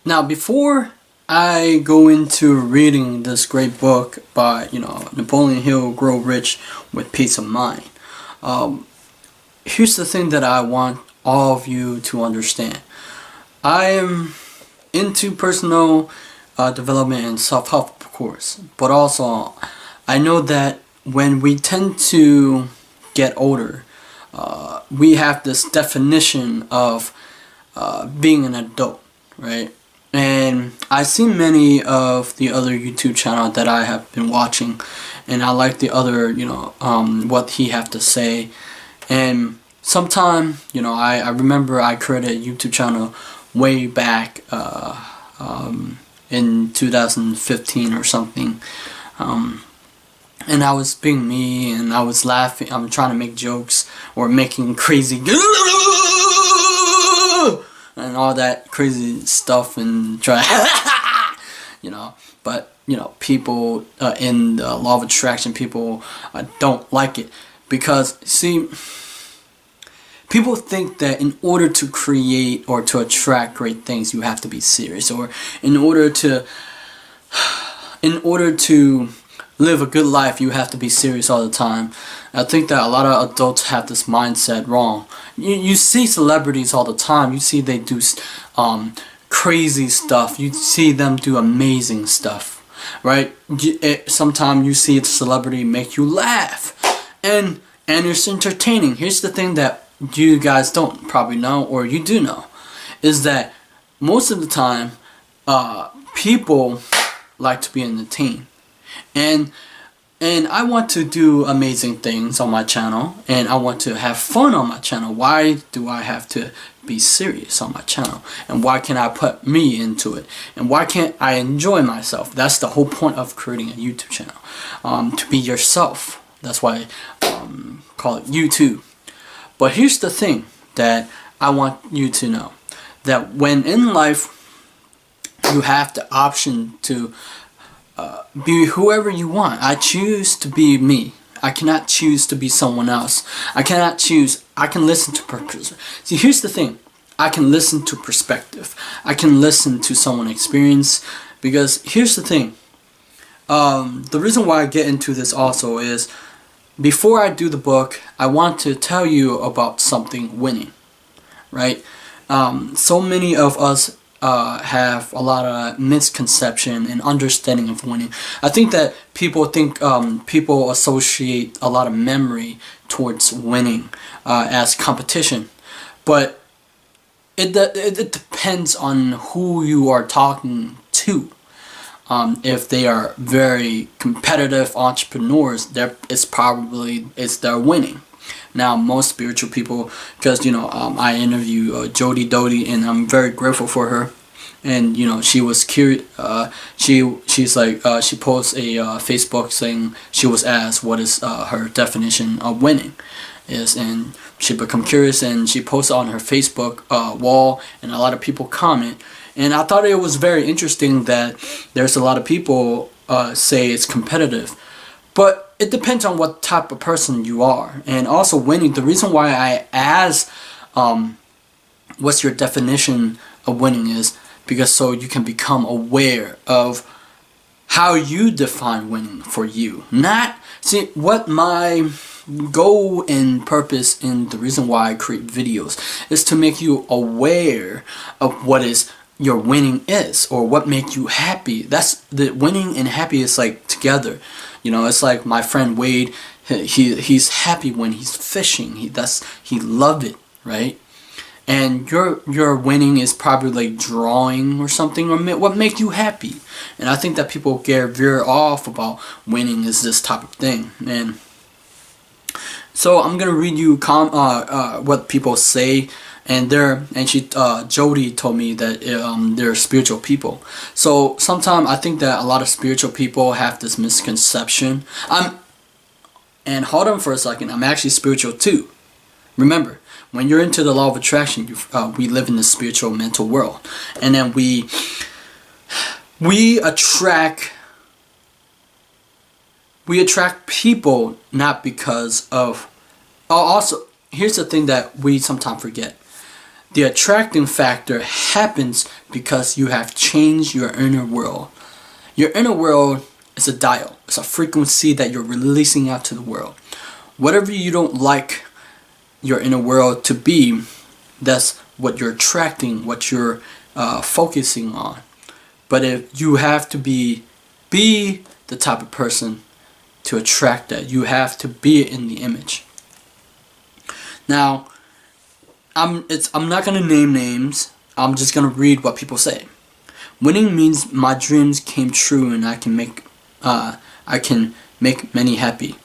Now, before I go into reading this great book by, Napoleon Hill Grow Rich with Peace of Mind, here's the thing that I want all of you to understand. I am into personal development and self-help, of course, but also I know that when we tend to get older, we have this definition of being an adult, right? And I've seen many of the other YouTube channels that I have been watching, and I like the other, what he have to say. And sometime, I remember I created a YouTube channel way back in 2015 or something. And I was being me, and I was laughing. I'm trying to make jokes or making crazy and all that crazy stuff and try, But people in the law of attraction, people don't like it because see, people think that in order to create or to attract great things, you have to be serious, or in order to live a good life, you have to be serious all the time. I think that a lot of adults have this mindset wrong. You see celebrities all the time. You see they do crazy stuff. You see them do amazing stuff, right? Sometimes you see a celebrity make you laugh, and it's entertaining. Here's the thing that you guys don't probably know, or you do know, is that most of the time, people like to be entertained. And I want to do amazing things on my channel, and I want to have fun on my channel. Why do I have to be serious on my channel? And why can't I put me into it? And why can't I enjoy myself? That's the whole point of creating a YouTube channel. To be yourself. That's why I call it YouTube. But here's the thing that I want you to know. That when in life you have the option to be whoever you want. I choose to be me. I cannot choose to be someone else. I cannot choose. I can listen to purpose. See, here's the thing. I can listen to perspective. I can listen to someone's experience. Because here's the thing. The reason why I get into this also is before I do the book, I want to tell you about something winning. Right? So many of us have a lot of misconception and understanding of winning. I think that people associate a lot of memory towards winning as competition, but it depends on who you are talking to. If they are very competitive entrepreneurs, it's their winning. Now, most spiritual people, because I interview Jody Doty, and I'm very grateful for her. And she was curious. She posts a Facebook saying she was asked what is her definition of winning is, and she become curious, and she posted on her Facebook wall, and a lot of people comment. And I thought it was very interesting that there's a lot of people say it's competitive. But it depends on what type of person you are. And also winning, the reason why I ask what's your definition of winning is because so you can become aware of how you define winning for you. See, what my goal and purpose and the reason why I create videos is to make you aware of what is your winning is, or what makes you happy. That's the winning and happy is like together. It's like my friend Wade. He's happy when he's fishing. He loved it, right? And your winning is probably like drawing or something, or what makes you happy. And I think that people veer off about winning is this type of thing. And so I'm gonna read you what people say. And Jody told me that they're spiritual people. So sometimes I think that a lot of spiritual people have this misconception. And hold on for a second, I'm actually spiritual too. Remember, when you're into the law of attraction, we live in the spiritual mental world, and then we attract people not because of. Also, here's the thing that we sometimes forget. The attracting factor happens because you have changed your inner world. Your inner world is a dial. It's a frequency that you're releasing out to the world. Whatever you don't like your inner world to be, that's what you're attracting, what you're focusing on. But if you have to be the type of person to attract that, you have to be in the image. Now, I'm not gonna name names. I'm just gonna read what people say. Winning means my dreams came true, and I can make many happy.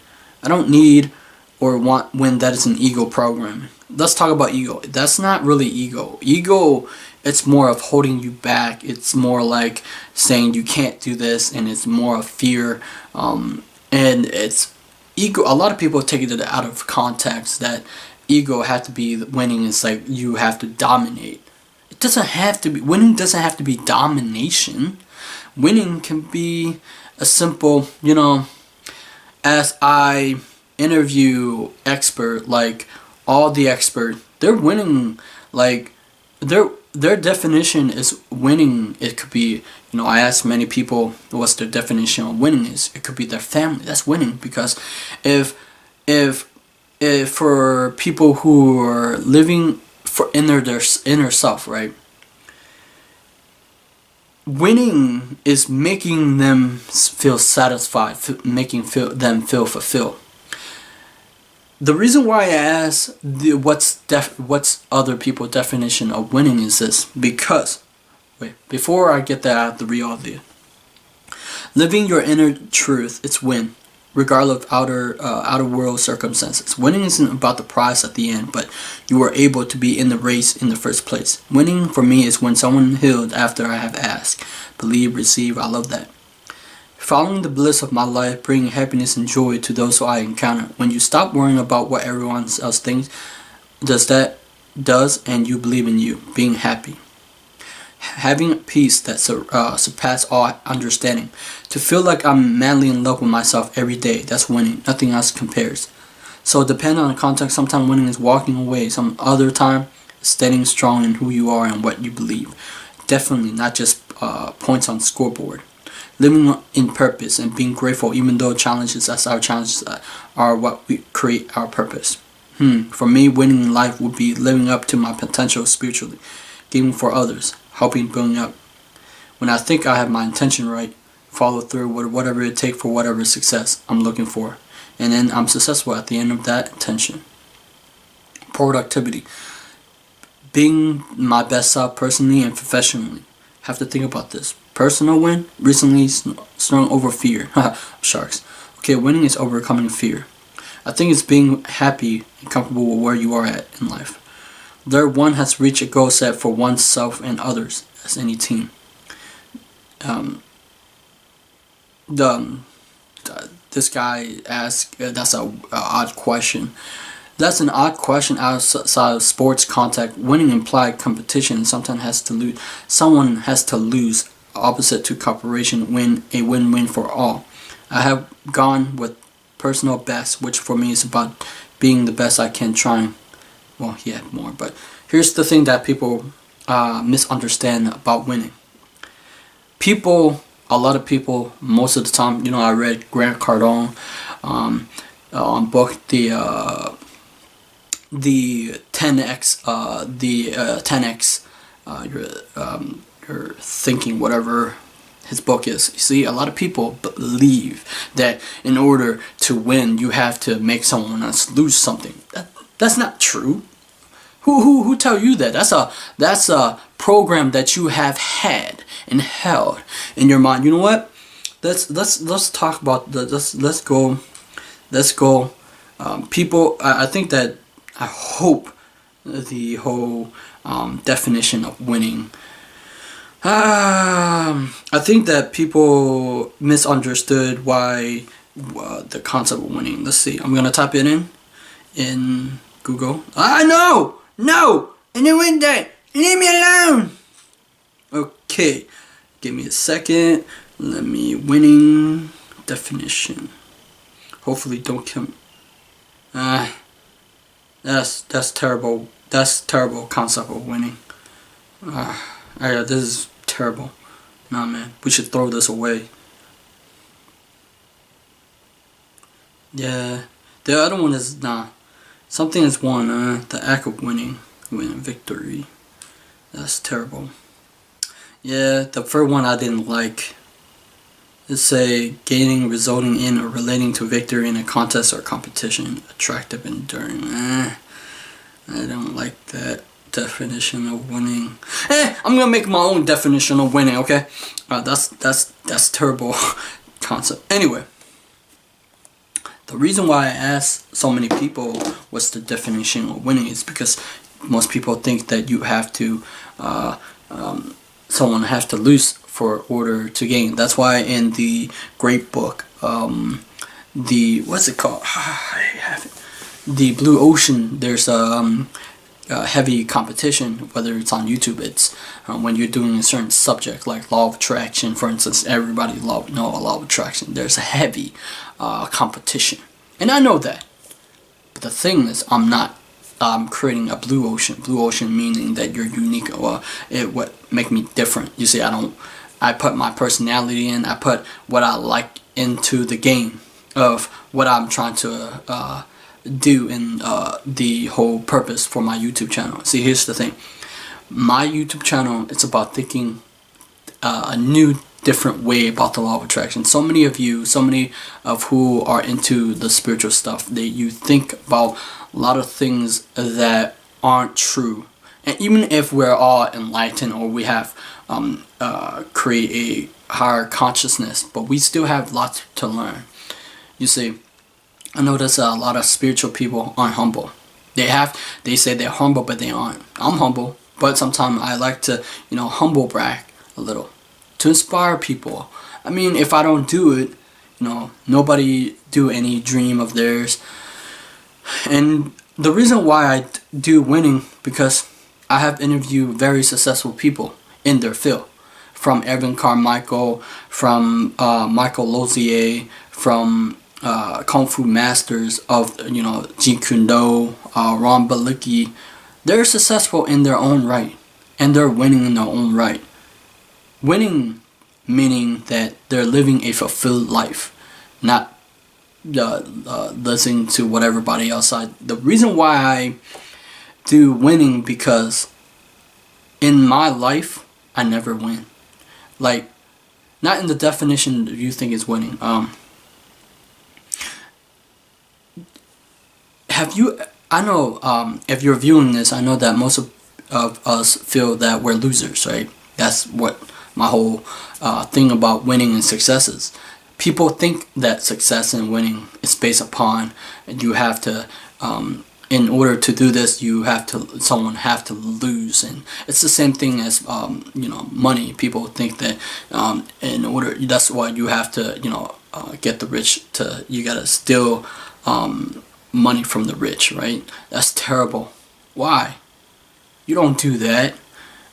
I don't need or want win. That is an ego program. Let's talk about ego. That's not really ego. Ego, it's more of holding you back. It's more like saying you can't do this, and it's more of fear. And it's ego. A lot of people take it out of context that ego has to be winning. It's like you have to dominate. It doesn't have to be. Winning doesn't have to be domination. Winning can be a simple, as I interview expert, like all the expert, they're winning, like their definition is winning. It could be, I ask many people what's their definition of winning is. It could be their family. That's winning, because if for people who are living in their inner self, right? Winning is making them feel satisfied, making them feel fulfilled. The reason why I ask what's other people's definition of winning is this, because before I get that out of the reality, living your inner truth, it's win, regardless of outer world circumstances. Winning isn't about the prize at the end, but you are able to be in the race in the first place. Winning for me is when someone healed after I have asked, believe, receive. I love that. Following the bliss of my life, bringing happiness and joy to those who I encounter. When you stop worrying about what everyone else thinks, does, and you believe in you, being happy. Having peace that surpasses all understanding. To feel like I'm madly in love with myself every day, that's winning. Nothing else compares. So depending on the context, sometimes winning is walking away. Some other time, standing strong in who you are and what you believe. Definitely not just points on scoreboard. Living in purpose and being grateful, even though challenges, that's our challenges, are what we create our purpose. For me, winning in life would be living up to my potential spiritually, giving for others, helping building up. When I think I have my intention right, follow through with whatever it takes for whatever success I'm looking for, and then I'm successful at the end of that intention. Productivity, being my best self personally and professionally. Have to think about this. Personal win, recently strong over fear. Sharks. Okay, winning is overcoming fear. I think it's being happy and comfortable with where you are at in life. There, one has reached a goal set for oneself and others, as any team. This guy asked, that's an odd question. That's an odd question outside of sports contact. Winning implied competition. Sometimes has to lose. Someone has to lose. Opposite to cooperation. Win, a win-win for all. I have gone with personal best, which for me is about being the best I can, trying. Well, yeah, more. But here's the thing that people misunderstand about winning. A lot of people, most of the time, I read Grant Cardone on book the 10x, 10x, your thinking, whatever his book is. You see, a lot of people believe that in order to win, you have to make someone else lose something. That's not true. Who tell you that? That's a program that you have had and held in your mind. You know what? Let's talk about let's go. People, I think that I hope the whole definition of winning. I think that people misunderstood why the concept of winning. Let's see. I'm gonna type it in Google. No, and you win that. Leave me alone. Okay, give me a second. Let me winning definition. Hopefully, don't come. That's terrible That's terrible concept of winning. This is terrible. Nah, man, we should throw this away. Yeah, the other one is something is won. The act of winning, victory. That's terrible. Yeah, the first one I didn't like. It's a gaining, resulting in, or relating to victory in a contest or competition. Attractive, enduring. I don't like that definition of winning. I'm gonna make my own definition of winning. Okay, that's terrible concept. Anyway, the reason why I asked so many people what's the definition of winning is because most people think that you have to, someone has to lose for order to gain. That's why in the great book, what's it called? I have it. The Blue Ocean. There's a heavy competition, whether it's on YouTube. It's when you're doing a certain subject like law of attraction, for instance. Everybody know law of attraction. There's a heavy competition, and I know that. But the thing is, I'm creating a blue ocean. Blue ocean meaning that you're unique. It what make me different. You see, I put my personality in. I put what I like into the game of what I'm trying to do in the whole purpose for my YouTube channel. See, here's the thing. My YouTube channel, it's about thinking a new, different way about the law of attraction. So many of you, who are into the spiritual stuff, you think about a lot of things that aren't true. And even if we're all enlightened or we have create a higher consciousness, but we still have lots to learn. You see, I notice a lot of spiritual people aren't humble. They say they're humble, but they aren't. I'm humble, but sometimes I like to, humble brag a little to inspire people. I mean, if I don't do it, nobody do any dream of theirs. And the reason why I do winning, because I have interviewed very successful people in their field, from Evan Carmichael, from Michael Lozier, from Kung Fu masters of Jeet Kune Do, Ron Balicki. They're successful in their own right, and they're winning in their own right. Winning meaning that they're living a fulfilled life, not listening to what everybody else said. The reason why I do winning, because in my life I never win. Like, not in the definition you think is winning. I know if you're viewing this, I know that most of us feel that we're losers, right? That's what my whole thing about winning and success is. People think that success and winning is based upon you have to, in order to do this, someone have to lose, and it's the same thing as money. People think that in order, that's why you have to get the rich to, you gotta steal money from the rich, right? That's terrible. Why? You don't do that.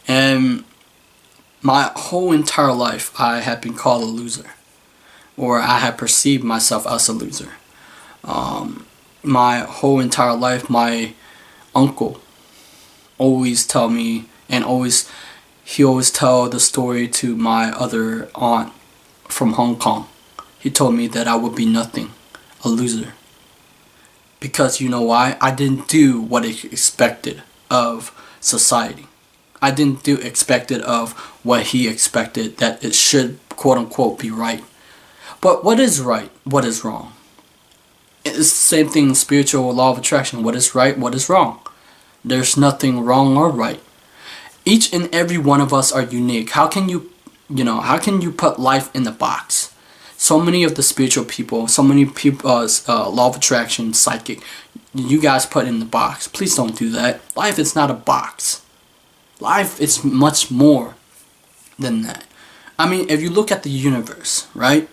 And my whole entire life I have been called a loser, or I have perceived myself as a loser. My whole entire life, my uncle always tell me, and he always tell the story to my other aunt from Hong Kong. He told me that I would be nothing, a loser. Because you know why? I didn't do what is expected of society. I didn't do expected of what he expected, that it should quote unquote be right. But what is right? What is wrong? It's the same thing in spiritual law of attraction. What is right? What is wrong? There's nothing wrong or right. Each and every one of us are unique. How can you put life in a box? So many of the spiritual people, so many people, law of attraction, psychic, you guys put in the box. Please don't do that. Life is not a box. Life is much more than that. I mean, if you look at the universe, right?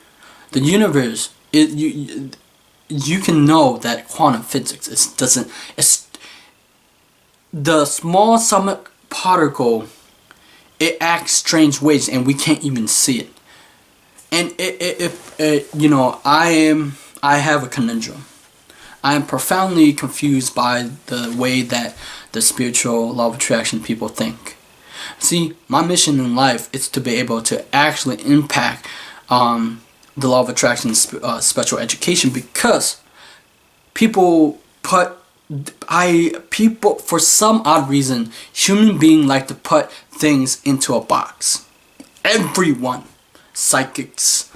The universe, you can know that quantum physics it's the small summit particle, it acts strange ways and we can't even see it. And I have a conundrum. I am profoundly confused by the way that the spiritual law of attraction people think. See, my mission in life is to be able to actually impact the law of attraction special education, because people for some odd reason, human beings like to put things into a box. Everyone, psychics,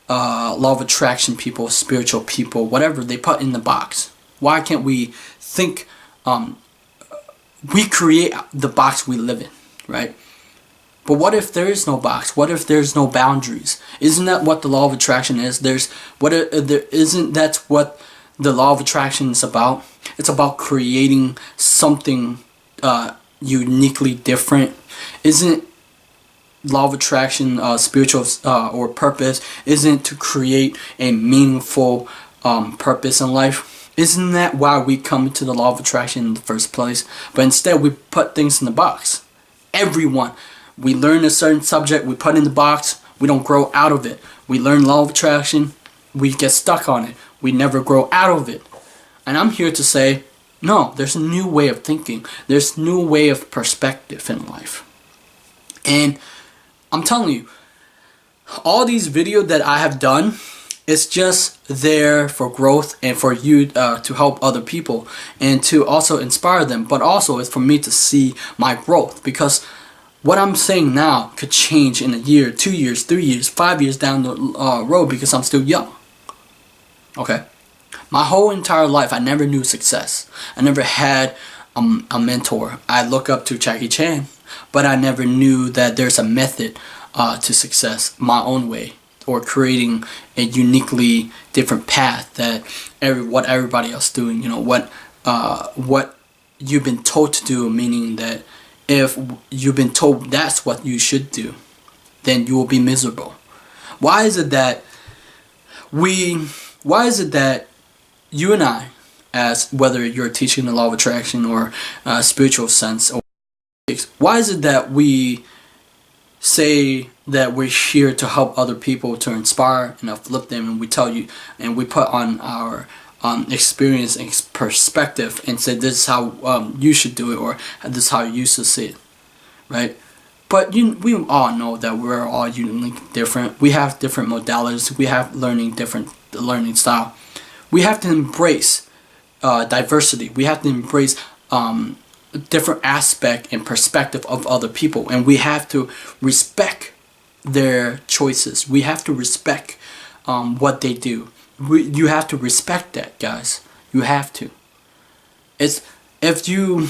law of attraction people, spiritual people, whatever, they put in the box. Why can't we think, we create the box we live in, right? But what if there is no box? What if there's no boundaries? Isn't that what the law of attraction is? Isn't that what the law of attraction is about? It's about creating something uniquely different. Isn't law of attraction spiritual or purpose? Isn't to create a meaningful purpose in life? Isn't that why we come to the law of attraction in the first place? But instead we put things in the box. Everyone. We learn a certain subject, we put in the box, we don't grow out of it. We learn law of attraction, we get stuck on it. We never grow out of it. And I'm here to say, no, there's a new way of thinking. There's a new way of perspective in life. And I'm telling you, all these videos that I have done, it's just there for growth and for you to help other people and to also inspire them. But also it's for me to see my growth, because what I'm saying now could change in a year, 2 years, 3 years, 5 years down the road, because I'm still young. Okay? My whole entire life, I never knew success. I never had a mentor. I look up to Jackie Chan, but I never knew that there's a method to success my own way, or creating a uniquely different path that what everybody else doing. You know, what you've been told to do, meaning that if you've been told that's what you should do, then you will be miserable. Why is it that you and I, as whether you're teaching the law of attraction or spiritual sense, or why is it that we say that we're here to help other people, to inspire and uplift them, and we tell you and we put on our experience and perspective and say this is how you should do it, or this is how you should see it, right? But we all know that we're all uniquely different. We have different modalities. We have different learning style. We have to embrace diversity. We have to embrace different aspect and perspective of other people, and we have to respect their choices. We have to respect what they do. You have to respect that, guys. You have to. It's if you're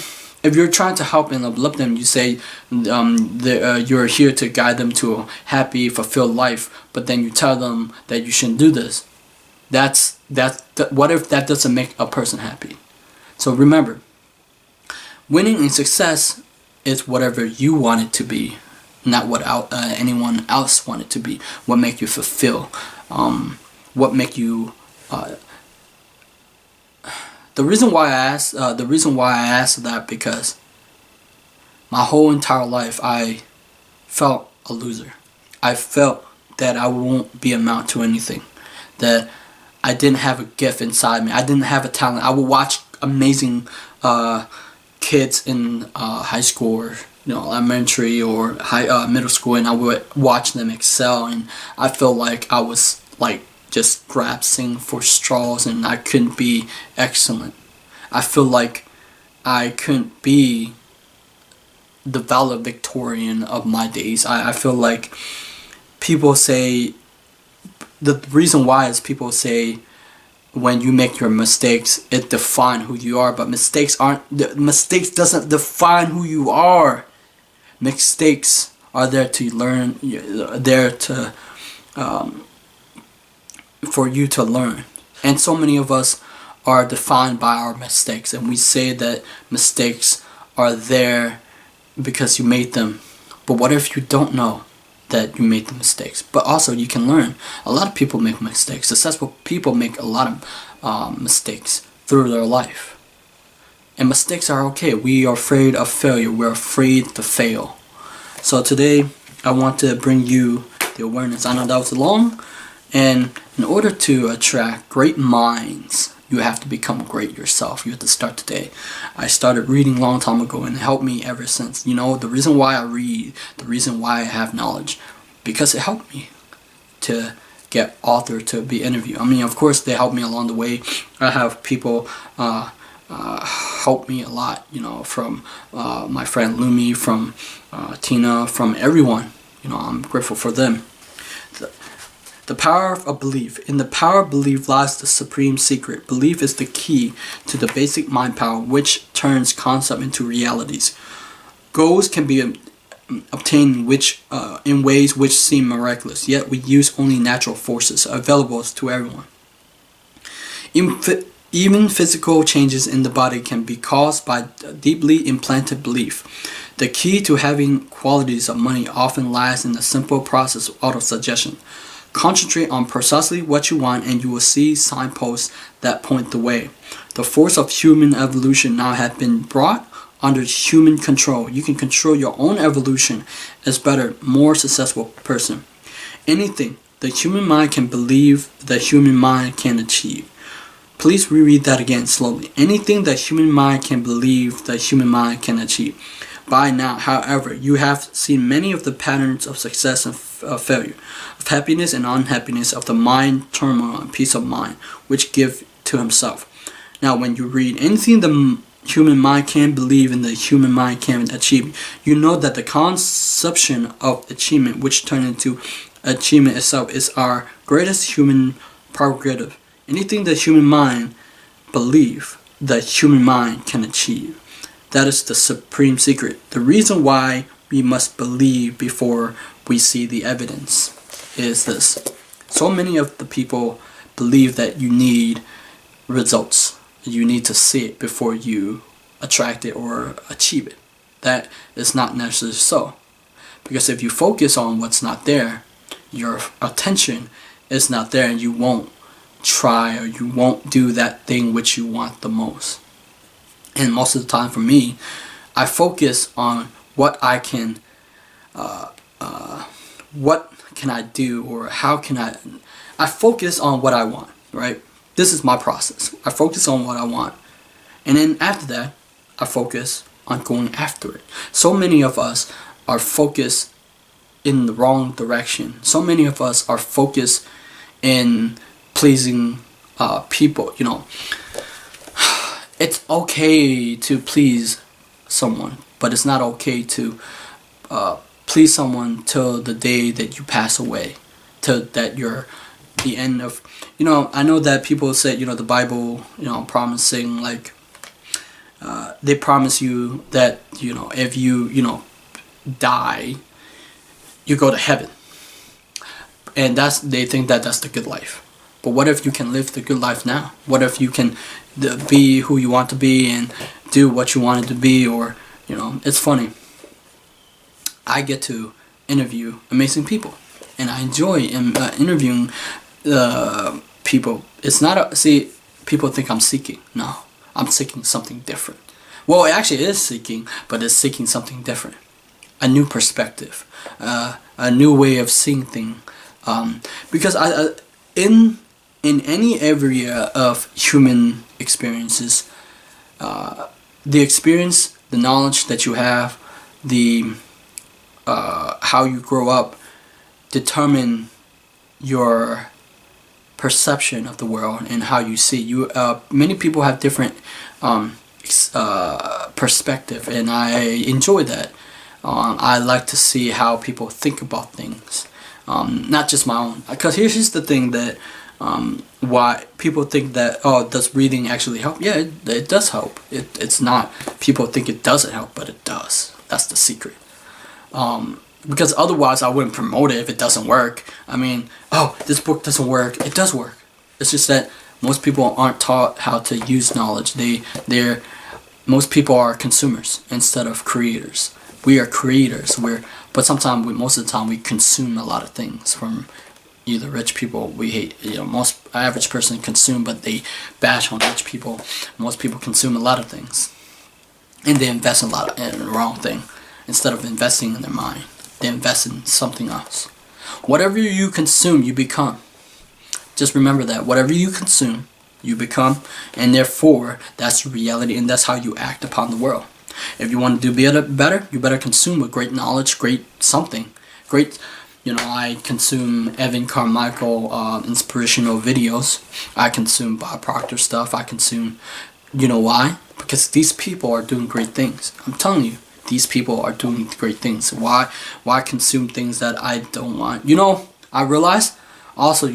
trying to help and uplift them, you say you're here to guide them to a happy, fulfilled life, but then you tell them that you shouldn't do this. What if that doesn't make a person happy? So remember, winning and success is whatever you want it to be, not what anyone else want it to be. What make you fulfill? What make you? The reason why I asked that, because my whole entire life I felt a loser. I felt that I won't be amount to anything. That I didn't have a gift inside me. I didn't have a talent. I would watch amazing kids in high school, or elementary or middle school, and I would watch them excel, and I felt like I was like just grasping for straws, and I couldn't be excellent. I feel like I couldn't be the valedictorian of my days. I feel like people say, the reason why is people say when you make your mistakes, it defines who you are, but mistakes doesn't define who you are. Mistakes are there to learn, there to for you to learn. And so many of us are defined by our mistakes, and we say that mistakes are there because you made them. But what if you don't know that you made the mistakes? But also you can learn. A lot of people make mistakes. Successful people make a lot of mistakes through their life. And mistakes are okay. We are afraid of failure. We're afraid to fail. So today I want to bring you the awareness. I know that was long, and in order to attract great minds, You have to become great yourself. You have to start today. I started reading a long time ago and it helped me ever since. You know, the reason why I read, the reason why I have knowledge, because it helped me to get author to be interviewed. I mean, of course, they helped me along the way. I have people help me a lot, you know, from my friend Lumi, from Tina, from everyone. You know, I'm grateful for them. The power of belief. In the power of belief lies the supreme secret. Belief is the key to the basic mind power which turns concept into realities. Goals can be obtained in ways which seem miraculous, yet we use only natural forces available to everyone. Even physical changes in the body can be caused by deeply implanted belief. The key to having qualities of money often lies in the simple process of auto-suggestion. Concentrate on precisely what you want and you will see signposts that point the way. The force of human evolution now has been brought under human control. You can control your own evolution as better, more successful person. Anything the human mind can believe, the human mind can achieve. Please reread that again slowly. Anything the human mind can believe, the human mind can achieve. By now, however, you have seen many of the patterns of success and failure, of happiness and unhappiness, of the mind turmoil and peace of mind, which give to himself. Now, when you read anything the human mind can believe and the human mind can achieve, you know that the conception of achievement, which turns into achievement itself, is our greatest human prerogative. Anything the human mind believe, the human mind can achieve. That is the supreme secret. The reason why we must believe before we see the evidence is this. So many of the people believe that you need results. You need to see it before you attract it or achieve it. That is not necessarily so. Because if you focus on what's not there, your attention is not there and you won't try or you won't do that thing which you want the most. And most of the time for me, I focus on what I can, what can I do, or how can I focus on what I want, right? This is my process. I focus on what I want. And then after that, I focus on going after it. So many of us are focused in the wrong direction. So many of us are focused in pleasing people, you know. It's okay to please someone, but it's not okay to please someone till the day that you pass away, till that you're the end of, you know. I know that people say, you know, the Bible, you know, promising, like they promise you that, you know, if you know, die, you go to heaven, and they think that that's the good life. But what if you can live the good life now? What if you can be who you want to be and do what you wanted to be? Or, you know, it's funny. I get to interview amazing people, and I enjoy interviewing people. It's not see, people think I'm seeking. No, I'm seeking something different. Well, it actually is seeking, but it's seeking something different. A new perspective, a new way of seeing things. Because in any area of human experiences, the experience, the knowledge that you have, the how you grow up, determine your perception of the world and how you see. Many people have different perspective, and I enjoy that. I like to see how people think about things, not just my own. Because here's the thing that why people think that, oh, does breathing actually help? Yeah, it does help. It's not, people think it doesn't help, but it does. That's the secret. Because otherwise I wouldn't promote it if it doesn't work. I mean, oh, this book doesn't work. It does work. It's just that most people aren't taught how to use knowledge. Most people are consumers instead of creators. We are creators. But sometimes, most of the time, we consume a lot of things from either rich people. We hate, you know, most average person consume, but they bash on rich people. Most people consume a lot of things, and they invest in the wrong thing. Instead of investing in their mind, they invest in something else. Whatever you consume, you become. Just remember that. Whatever you consume, you become, and therefore that's reality, and that's how you act upon the world. If you want to do better, you better consume with great knowledge, great something, great. I consume Evan Carmichael inspirational videos. I consume Bob Proctor stuff. I consume, why? Because these people are doing great things. I'm telling you, these people are doing great things. Why consume things that I don't want? I realize also,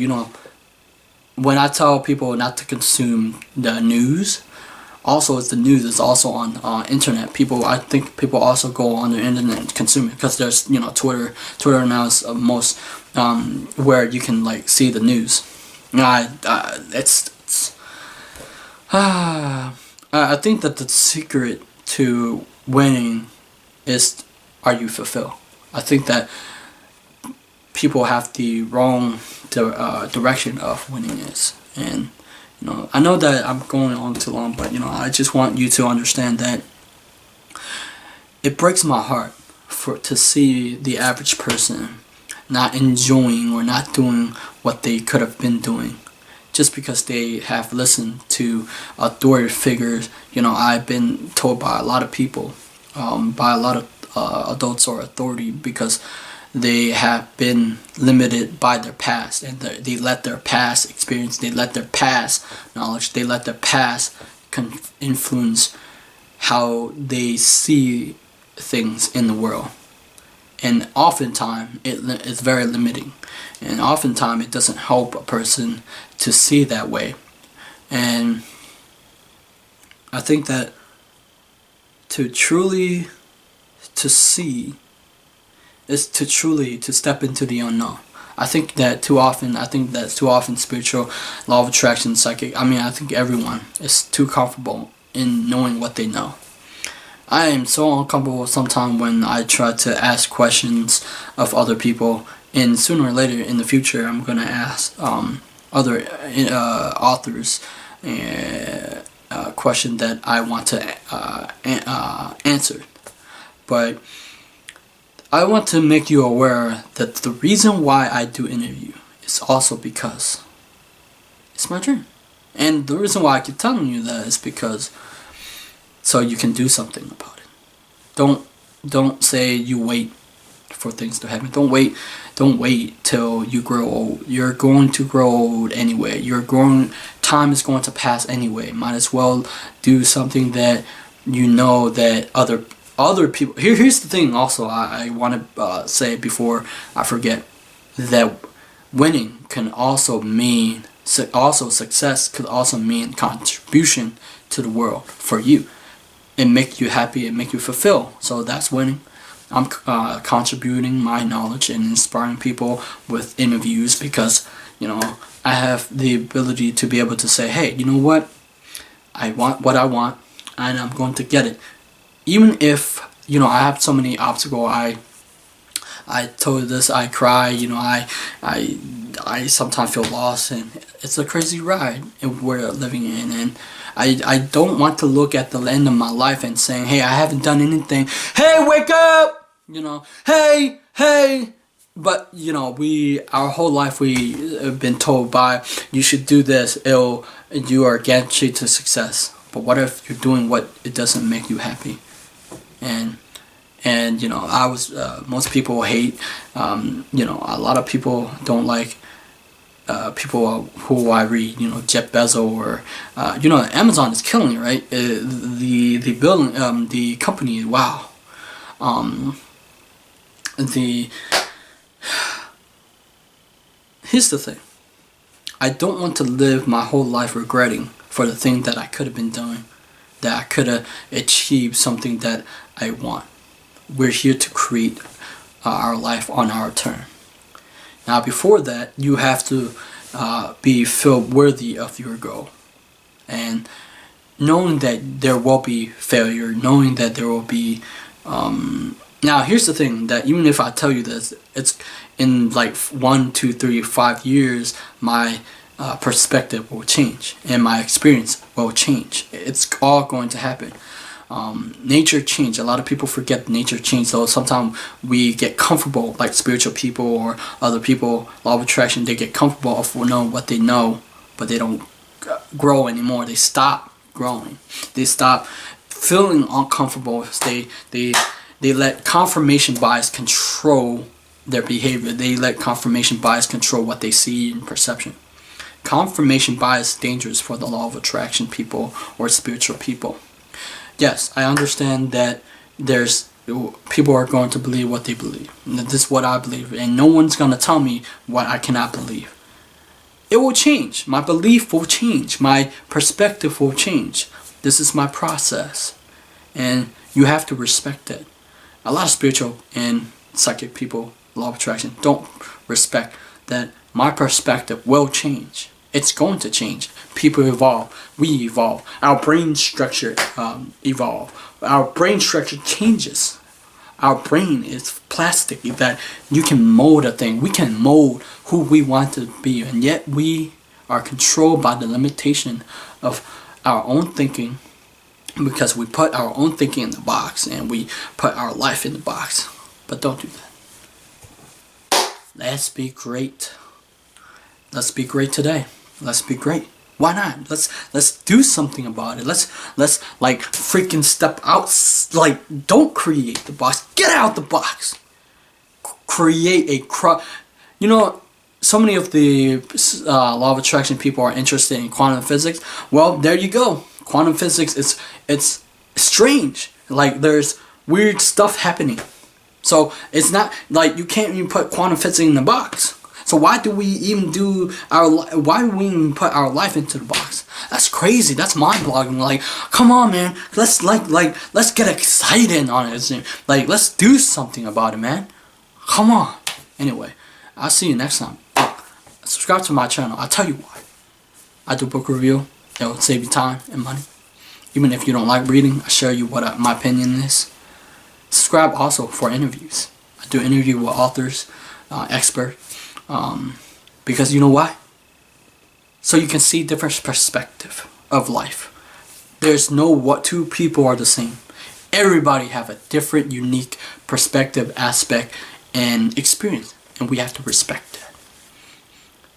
when I tell people not to consume the news, also the news is also on internet. I think people also go on the internet and consume it, because there's Twitter now is most where you can see the news. I think that the secret to winning is, are you fulfilled? I think that people have the wrong direction of winning is, and I know that I'm going on too long, but I just want you to understand that it breaks my heart to see the average person not enjoying or not doing what they could have been doing just because they have listened to authority figures. I've been told by a lot of people, by a lot of adults or authority, because they have been limited by their past, and they let their past experience, they let their past knowledge, they let their past influence how they see things in the world. And oftentimes it's very limiting, and oftentimes it doesn't help a person to see that way. And I think that to see is to step into the unknown. I think that's too often spiritual, law of attraction, psychic. I think everyone is too comfortable in knowing what they know. I am so uncomfortable sometimes when I try to ask questions of other people, and sooner or later in the future I'm going to ask other authors a question that I want to answer. But I want to make you aware that the reason why I do interview is also because it's my dream. And the reason why I keep telling you that is because so you can do something about it. Don't say you wait for things to happen. Don't wait till you grow old. You're going to grow old anyway. Time is going to pass anyway. Might as well do something that that other people. Here's the thing also I want to say before I forget, that winning can also mean, success could also mean contribution to the world for you. It make you happy, it make you fulfilled. So that's winning. I'm contributing my knowledge and inspiring people with interviews because, I have the ability to be able to say, hey, you know what? I want what I want, and I'm going to get it. Even if, I have so many obstacles, I told you this, I cry, I sometimes feel lost, and it's a crazy ride we're living in, and I don't want to look at the end of my life and saying, hey, I haven't done anything, hey, wake up, hey, but, our whole life we have been told by, you should do this, you are guaranteed to success. But what if you're doing what it doesn't make you happy? And most people hate, a lot of people don't like people who I read, Jeff Bezo or, Amazon is killing it, right? The building, the company, wow. Here's the thing. I don't want to live my whole life regretting for the thing that I could have been doing, that I could have achieved something that I want. We're here to create our life on our turn. Now, before that, you have to be felt worthy of your goal. And knowing that there will be failure, knowing that there will be... now, here's the thing, that even if I tell you this, it's in 1, 2, 3, 5 years, my perspective will change and my experience will change. It's all going to happen. Nature change. A lot of people forget nature change. So sometimes we get comfortable, like spiritual people or other people, law of attraction, they get comfortable of knowing what they know, but they don't grow anymore. They stop growing. They stop feeling uncomfortable. They let confirmation bias control their behavior. They let confirmation bias control what they see in perception. Confirmation bias is dangerous for the law of attraction people or spiritual people. Yes, I understand that people are going to believe what they believe. This is what I believe, and no one's going to tell me what I cannot believe. It will change. My belief will change. My perspective will change. This is my process, and you have to respect it. A lot of spiritual and psychic people, law of attraction, don't respect that my perspective will change. It's going to change. People evolve. We evolve. Our brain structure evolve. Our brain structure changes. Our brain is plastic that you can mold a thing. We can mold who we want to be, and yet we are controlled by the limitation of our own thinking, because we put our own thinking in the box and we put our life in the box. But don't do that. Let's be great. Let's be great today. Let's be great. Why not? Let's do something about it. Let's like freaking step out. Like, don't create the box. Get out the box. Create a You know, so many of the law of attraction people are interested in quantum physics. Well, there you go. Quantum physics is it's strange. Like, there's weird stuff happening. So it's not like you can't even put quantum physics in the box. So why do we even put our life into the box? That's crazy. That's mind-boggling. Like, come on, man. Let's get excited on it. Like, let's do something about it, man. Come on. Anyway, I'll see you next time. Subscribe to my channel. I'll tell you why. I do book review. It will save you time and money. Even if you don't like reading, I share you what my opinion is. Subscribe also for interviews. I do interview with authors, experts. Because you know why? So you can see different perspective of life. There's two people are the same. Everybody have a different, unique perspective, aspect, and experience, and we have to respect that.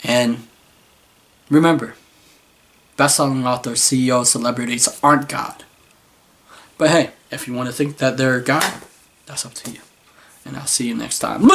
And remember, best-selling authors, CEOs, celebrities aren't God. But hey, if you want to think that they're God, that's up to you. And I'll see you next time.